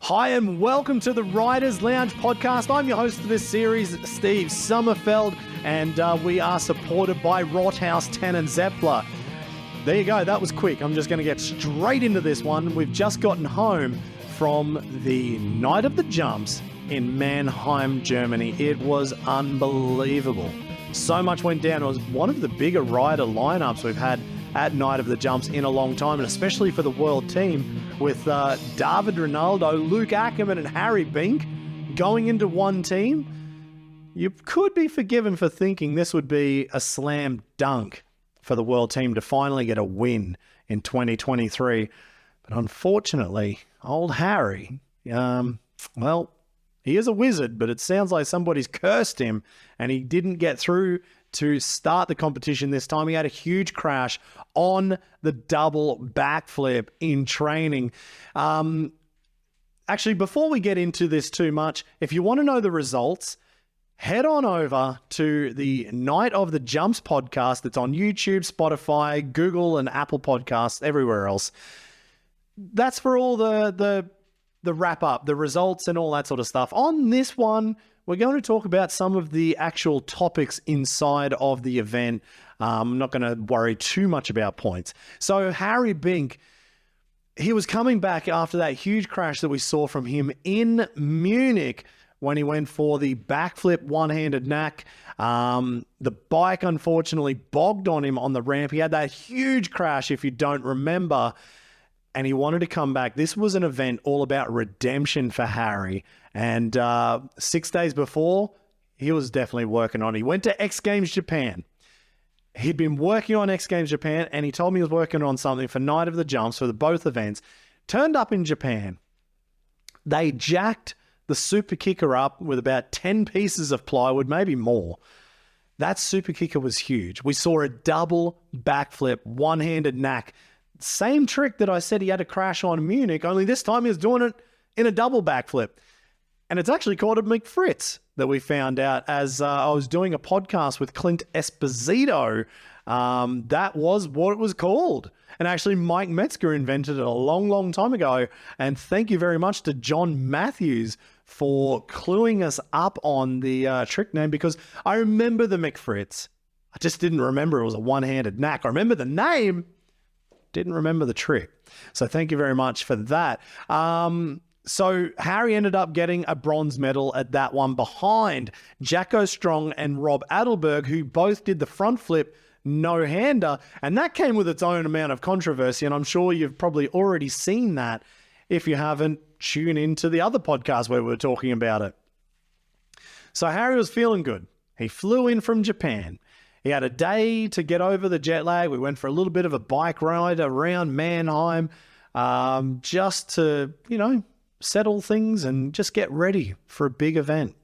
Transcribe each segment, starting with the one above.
Hi and welcome to the Riders Lounge podcast. I'm your host for this series, Steve Sommerfeld, and we are supported by Rothaus, Tan and Zeppler. There you go, that was quick. I'm just going to get straight into this one. We've just gotten home from the Night of the Jumps in Mannheim, Germany. It was unbelievable. So much went down. It was one of the bigger rider lineups we've had at Night of the Jumps in a long time, and especially for the world team with David Rinaldo, Luc Ackermann and Harry Bink going into one team. You could be forgiven for thinking this would be a slam dunk for the world team to finally get a win in 2023. But unfortunately, old Harry, well, he is a wizard, but it sounds like somebody's cursed him and he didn't get through to start the competition this time. He had a huge crash on the double backflip in training. Actually, before we get into this too much, if you want to know the results, head on over to the Night of the Jumps podcast. It's on YouTube, Spotify, Google, and Apple Podcasts, everywhere else. That's for all the wrap up, the results and all that sort of stuff. On this one, we're going to talk about some of the actual topics inside of the event. I'm not going to worry too much about points. So Harry Bink, he was coming back after that huge crash that we saw from him in Munich when he went for the backflip one-handed knack. The bike unfortunately bogged on him on the ramp. He had that huge crash, if you don't remember, and he wanted to come back. This was an event all about redemption for Harry. And 6 days before, he was definitely working on it. He went to X Games Japan. He'd been working on X Games Japan, and he told me he was working on something for Night of the Jumps for both events. Turned up in Japan. They jacked the super kicker up with about 10 pieces of plywood, maybe more. That super kicker was huge. We saw a double backflip, one-handed knack. Same trick that I said he had to crash on Munich, only this time he was doing it in a double backflip. And it's actually called a McFritz that we found out as I was doing a podcast with Clint Esposito. That was what it was called. And actually Mike Metzger invented it a long, long time ago. And thank you very much to John Matthews for cluing us up on the trick name, because I remember the McFritz. I just didn't remember it was a one-handed knack. I remember the name, didn't remember the trick. So thank you very much for that. So Harry ended up getting a bronze medal at that one behind Jacko Strong and Rob Adelberg, who both did the front flip no-hander. And that came with its own amount of controversy. And I'm sure you've probably already seen that. If you haven't, tune into the other podcast where we were talking about it. So Harry was feeling good. He flew in from Japan. He had a day to get over the jet lag. We went for a little bit of a bike ride around Mannheim, just to, settle things and just get ready for a big event.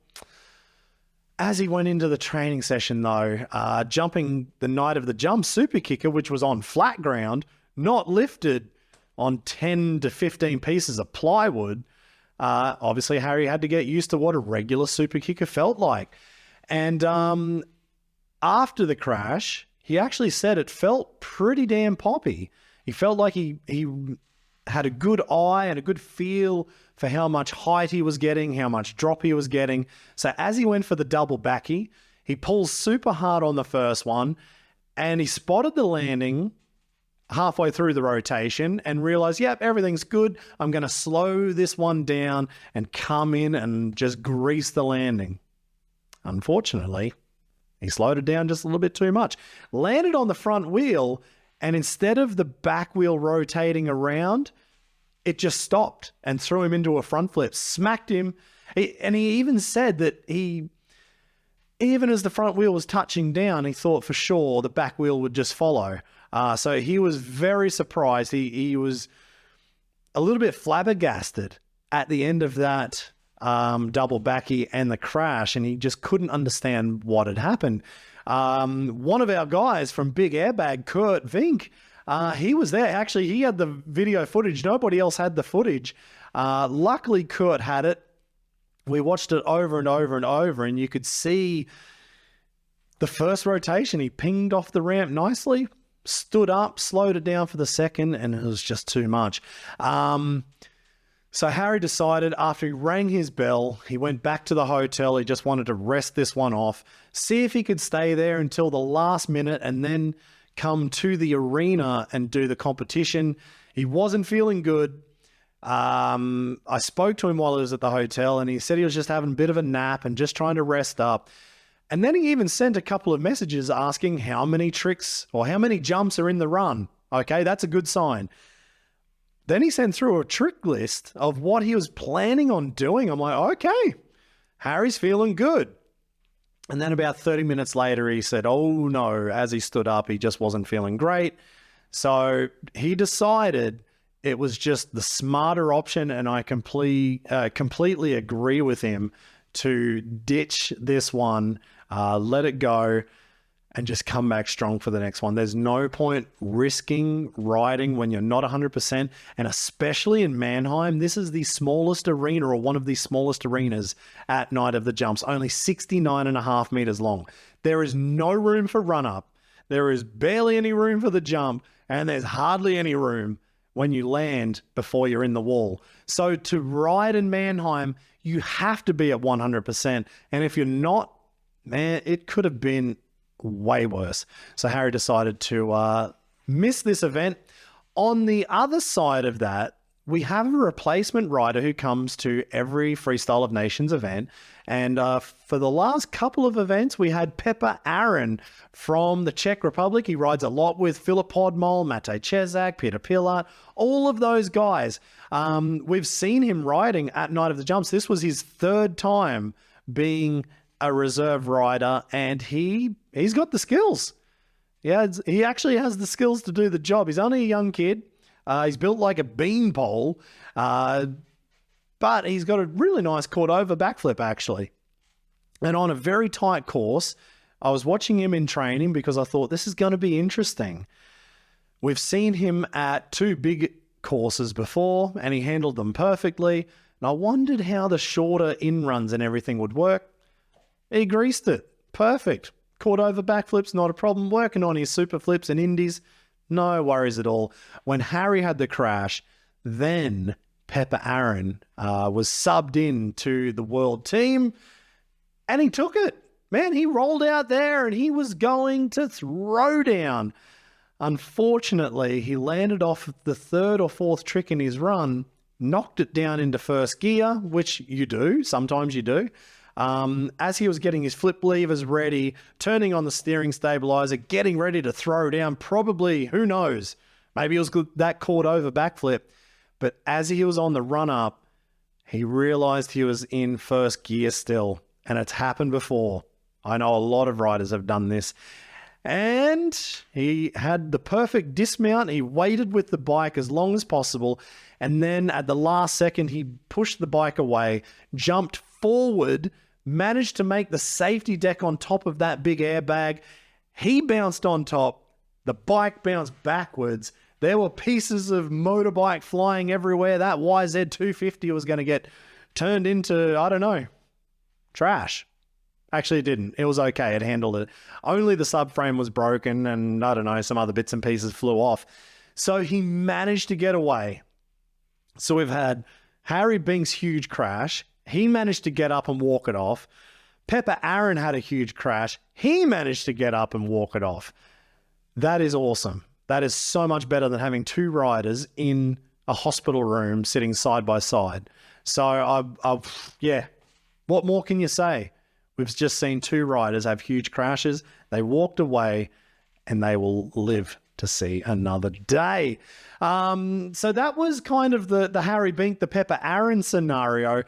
As he went into the training session though, jumping the Night of the Jump super kicker, which was on flat ground, not lifted on 10 to 15 pieces of plywood, obviously Harry had to get used to what a regular super kicker felt like. And after the crash, he actually said it felt pretty damn poppy. He felt like he had a good eye and a good feel for how much height he was getting, how much drop he was getting. So as he went for the double backy, he pulls super hard on the first one, and he spotted the landing halfway through the rotation and realized, yep, everything's good. I'm going to slow this one down and come in and just grease the landing. Unfortunately, he slowed it down just a little bit too much. Landed on the front wheel, and instead of the back wheel rotating around, it just stopped and threw him into a front flip, smacked him. And he even said that even as the front wheel was touching down, he thought for sure the back wheel would just follow. So he was very surprised. He was a little bit flabbergasted at the end of that double backy and the crash, and he just couldn't understand what had happened. One of our guys from Big Airbag, Kurt Vink, he was there. Actually, he had the video footage. Nobody else had the footage. Luckily, Kurt had it. We watched it over and over and over, and you could see the first rotation. He pinged off the ramp nicely, stood up, slowed it down for the second, and it was just too much. So Harry decided after he rang his bell, he went back to the hotel. He just wanted to rest this one off, see if he could stay there until the last minute and then come to the arena and do the competition. He wasn't feeling good. I spoke to him while he was at the hotel and he said he was just having a bit of a nap and just trying to rest up. And then he even sent a couple of messages asking how many tricks or how many jumps are in the run. Okay, that's a good sign. Then he sent through a trick list of what he was planning on doing. I'm like, okay, Harry's feeling good. And then about 30 minutes later, he said, oh no, as he stood up, he just wasn't feeling great. So he decided it was just the smarter option, and I completely agree with him to ditch this one, let it go, and just come back strong for the next one. There's no point risking riding when you're not 100%, and especially in Mannheim, this is the smallest arena or one of the smallest arenas at Night of the Jumps, only 69.5 meters long. There is no room for run-up. There is barely any room for the jump, and there's hardly any room when you land before you're in the wall. So to ride in Mannheim, you have to be at 100%, and if you're not, man, it could have been way worse. So Harry decided to miss this event. On the other side of that, we have a replacement rider who comes to every Freestyle of Nations event. And for the last couple of events, we had Pepa Aron from the Czech Republic. He rides a lot with Filip Podmol, Matej Čezák, Peter Pilat, all of those guys. We've seen him riding at Night of the Jumps. This was his third time being a reserve rider, and he's got the skills. Yeah, he actually has the skills to do the job. He's only a young kid. He's built like a beanpole, but he's got a really nice caught-over backflip, actually. And on a very tight course, I was watching him in training because I thought this is going to be interesting. We've seen him at 2 big courses before, and he handled them perfectly. And I wondered how the shorter in-runs and everything would work. He greased it. Perfect. Caught over backflips, not a problem. Working on his super flips and indies, no worries at all. When Harry had the crash, then Pepa Aron was subbed in to the world team, and he took it. Man, he rolled out there and he was going to throw down. Unfortunately, he landed off the 3rd or 4th trick in his run, knocked it down into first gear, which you do. Sometimes you do. As he was getting his flip levers ready, turning on the steering stabilizer, getting ready to throw down, probably, who knows, maybe it was that caught over backflip. But as he was on the run up, he realized he was in first gear still, and it's happened before. I know a lot of riders have done this. And he had the perfect dismount. He waited with the bike as long as possible. And then at the last second, he pushed the bike away, jumped forward, managed to make the safety deck on top of that big airbag. He bounced on top. The bike bounced backwards. There were pieces of motorbike flying everywhere. That YZ250 was going to get turned into, I don't know, trash. Actually, it didn't. It was okay. It handled it. Only the subframe was broken and, I don't know, some other bits and pieces flew off. So he managed to get away. So we've had Harry Bink's huge crash. He managed to get up and walk it off. Pepa Aron had a huge crash. He managed to get up and walk it off. That is awesome. That is so much better than having 2 riders in a hospital room sitting side by side. So, yeah, what more can you say? We've just seen 2 riders have huge crashes. They walked away and they will live to see another day. So that was kind of the Harry Bink, the Pepa Aron scenario.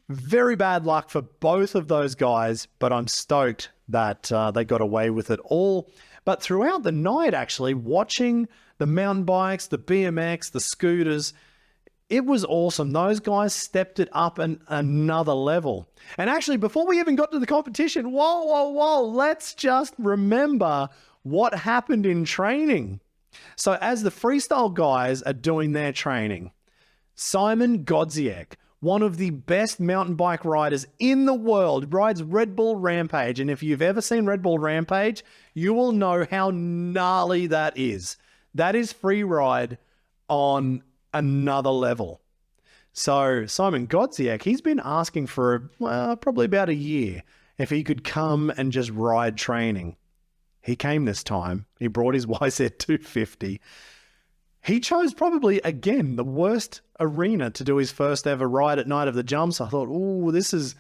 Very bad luck for both of those guys, but I'm stoked that they got away with it all. But throughout the night, actually, watching the mountain bikes, the BMX, the scooters, it was awesome. Those guys stepped it up another level. And actually, before we even got to the competition, whoa, let's just remember what happened in training. So as the freestyle guys are doing their training, Simon Godziek, one of the best mountain bike riders in the world, rides Red Bull Rampage. And if you've ever seen Red Bull Rampage, you will know how gnarly that is. That is free ride on another level. So Simon Godziak, he's been asking for probably about a year if he could come and just ride training. He came this time. He brought his YZ250. He chose probably, again, the worst arena to do his first ever ride at Night of the Jumps. I thought, oh, this is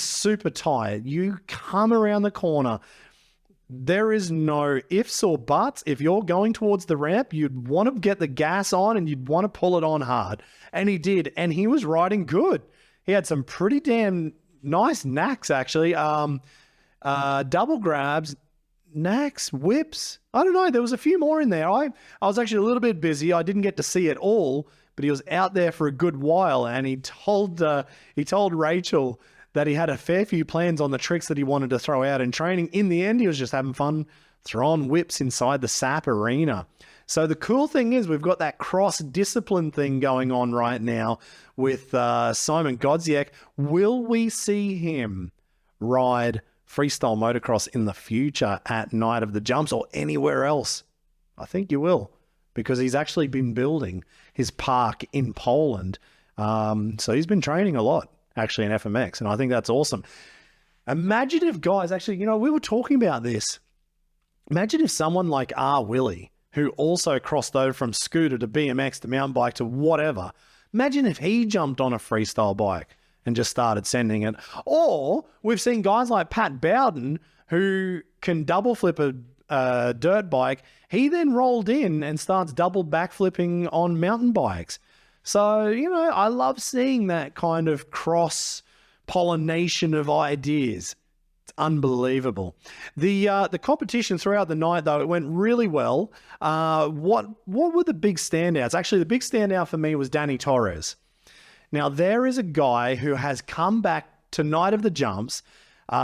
super tight. You come around the corner. There is no ifs or buts. If you're going towards the ramp, you'd want to get the gas on and you'd want to pull it on hard. And he did. And he was riding good. He had some pretty damn nice knacks, actually. Double grabs, knacks, whips. I don't know. There was a few more in there. I was actually a little bit busy. I didn't get to see it all, but he was out there for a good while. And he told Rachel that he had a fair few plans on the tricks that he wanted to throw out in training. In the end, he was just having fun throwing whips inside the SAP arena. So the cool thing is we've got that cross-discipline thing going on right now with Simon Godziak. Will we see him ride freestyle motocross in the future at Night of the Jumps or anywhere else? I think you will, because he's actually been building his park in Poland. So he's been training a lot, actually, in FMX, and I think that's awesome. Imagine if guys, actually, we were talking about this. Imagine if someone like R. Willie, who also crossed over from scooter to BMX to mountain bike to whatever, imagine if he jumped on a freestyle bike and just started sending it. Or we've seen guys like Pat Bowden who can double flip a dirt bike. He then rolled in and starts double backflipping on mountain bikes. So, I love seeing that kind of cross-pollination of ideas. It's unbelievable. The competition throughout the night, though, it went really well. What were the big standouts? Actually, the big standout for me was Danny Torres. Now, there is a guy who has come back to Night of the Jumps.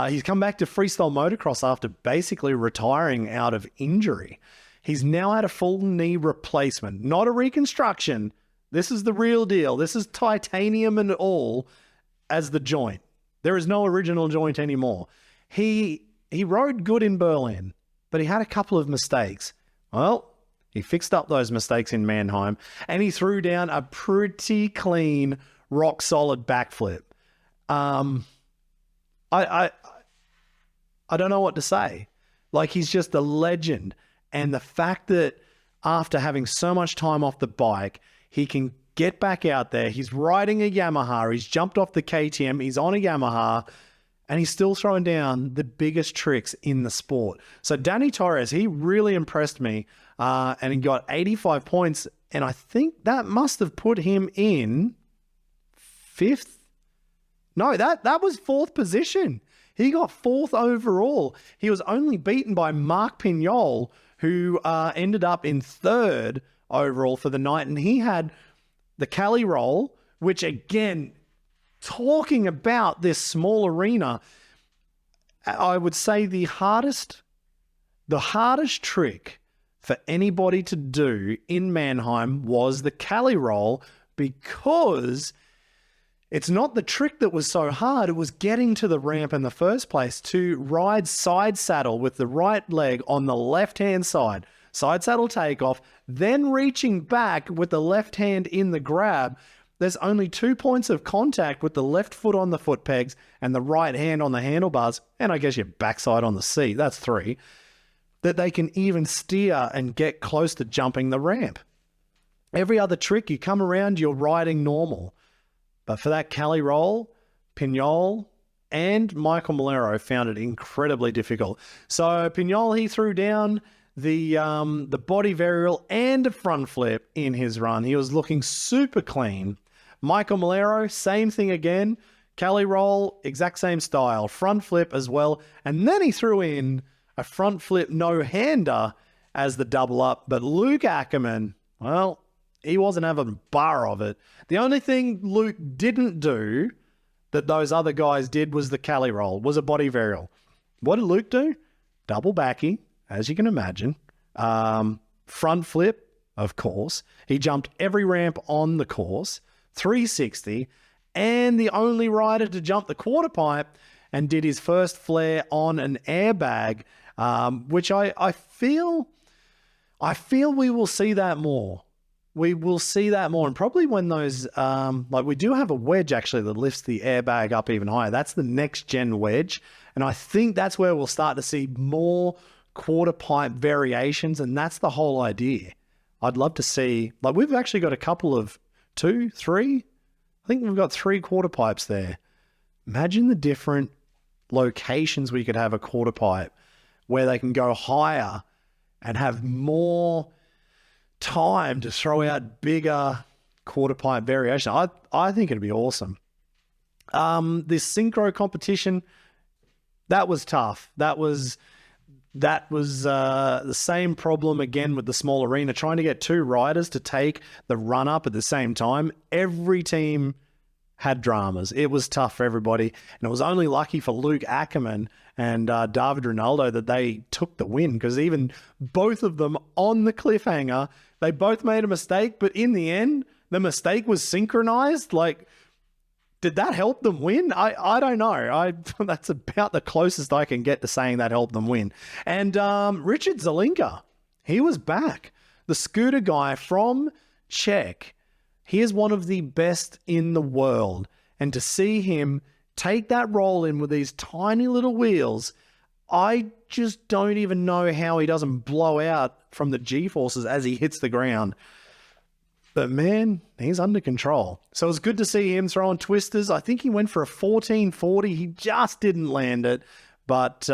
He's come back to freestyle motocross after basically retiring out of injury. He's now had a full knee replacement, not a reconstruction. This is the real deal. This is titanium and all as the joint. There is no original joint anymore. He rode good in Berlin, but he had a couple of mistakes. Well, he fixed up those mistakes in Mannheim, and he threw down a pretty clean, rock-solid backflip. I don't know what to say. Like, he's just a legend. And the fact that after having so much time off the bike, he can get back out there. He's riding a Yamaha. He's jumped off the KTM. He's on a Yamaha. And he's still throwing down the biggest tricks in the sport. So Danny Torres, he really impressed me. And he got 85 points. And I think that must have put him in fifth. No, that was fourth position. He got fourth overall. He was only beaten by Mark Pignol, who ended up in third overall for the night. And he had the Cali roll, which, again, talking about this small arena, I would say the hardest trick for anybody to do in Mannheim was the Cali roll, because it's not the trick that was so hard. It was getting to the ramp in the first place to ride side saddle with the right leg on the left-hand side, side saddle takeoff, then reaching back with the left hand in the grab. There's only 2 points of contact with the left foot on the foot pegs and the right hand on the handlebars, and I guess your backside on the seat. That's 3. That they can even steer and get close to jumping the ramp. Every other trick, you come around, you're riding normal. But for that Cali roll, Pignol and Maikel Melero found it incredibly difficult. So Pignol, he threw down the body varial and a front flip in his run. He was looking super clean. Maikel Melero, same thing again. Cali roll, exact same style. Front flip as well. And then he threw in a front flip no-hander as the double up. But Luc Ackermann, well, he wasn't having a bar of it. The only thing Luke didn't do that those other guys did was the Cali roll, was a body varial. What did Luke do? Double backy, as you can imagine. Front flip, of course. He jumped every ramp on the course. 360. And the only rider to jump the quarter pipe and did his first flare on an airbag, which I feel we will see that more. we will see that more. And probably when those, like we do have a wedge actually that lifts the airbag up even higher. That's the next gen wedge. And I think that's where we'll start to see more quarter pipe variations. And that's the whole idea. I'd love to see, like we've actually got a couple of 2, 3. I think we've got 3 quarter pipes there. Imagine the different locations we could have a quarter pipe where they can go higher and have more time to throw out bigger quarter pipe variation. I think it'd be awesome. This synchro competition, that was tough. That was the same problem again with the small arena, trying to get 2 riders to take the run up at the same time. Every team had dramas. It was tough for everybody. And it was only lucky for Luc Ackermann and David Rinaldo that they took the win, because even both of them on the cliffhanger, they both made a mistake, but in the end, the mistake was synchronized. Like, did that help them win? I don't know. That's about the closest I can get to saying that helped them win. And Richard Zelinka, he was back. The scooter guy from Czech. He is one of the best in the world. And to see him take that roll in with these tiny little wheels, I just don't even know how he doesn't blow out from the G-forces as he hits the ground. But man, he's under control. So it was good to see him throwing twisters. I think he went for a 1440. He just didn't land it. But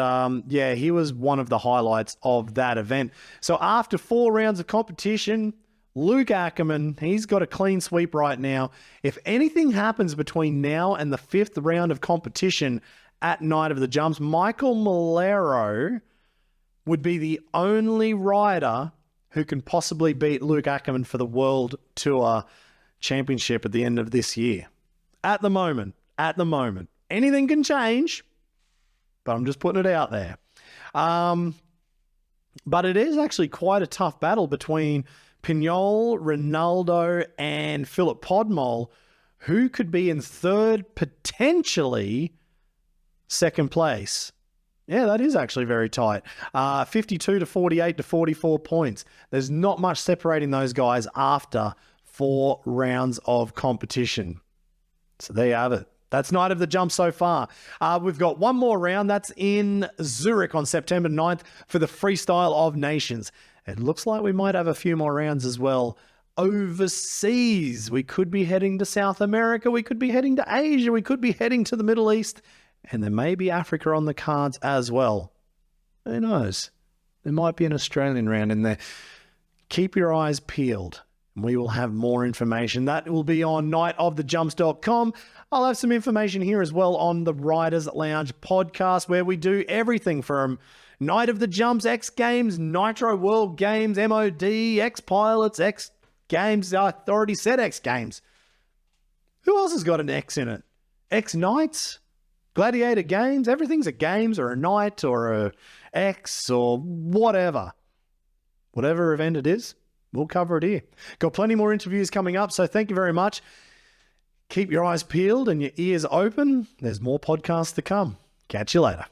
yeah, he was one of the highlights of that event. So after 4 rounds of competition, Luc Ackermann, he's got a clean sweep right now. If anything happens between now and the 5th round of competition at Night of the Jumps, Maikel Melero would be the only rider who can possibly beat Luc Ackermann for the World Tour Championship at the end of this year. At the moment. Anything can change, but I'm just putting it out there. But it is actually quite a tough battle between Podmol, Rinaldo, and Filip Podmol, who could be in 3rd, potentially 2nd place. Yeah, that is actually very tight. 52 to 48 to 44 points. There's not much separating those guys after 4 rounds of competition. So there you have it. That's Night of the Jump so far. We've got one more round. That's in Zurich on September 9th for the Freestyle of Nations. It looks like we might have a few more rounds as well overseas. We could be heading to South America. We could be heading to Asia. We could be heading to the Middle East. And there may be Africa on the cards as well. Who knows? There might be an Australian round in there. Keep your eyes peeled. We will have more information. That will be on nightofthejumps.com. I'll have some information here as well on the Riders Lounge podcast, where we do everything from Night of the Jumps, X Games, Nitro World Games, MOD, X Pilots, X Games. I already said X Games. Who else has got an X in it? X Nights? Gladiator Games? Everything's a Games or a Night or a X or whatever. Whatever event it is, we'll cover it here. Got plenty more interviews coming up, so thank you very much. Keep your eyes peeled and your ears open. There's more podcasts to come. Catch you later.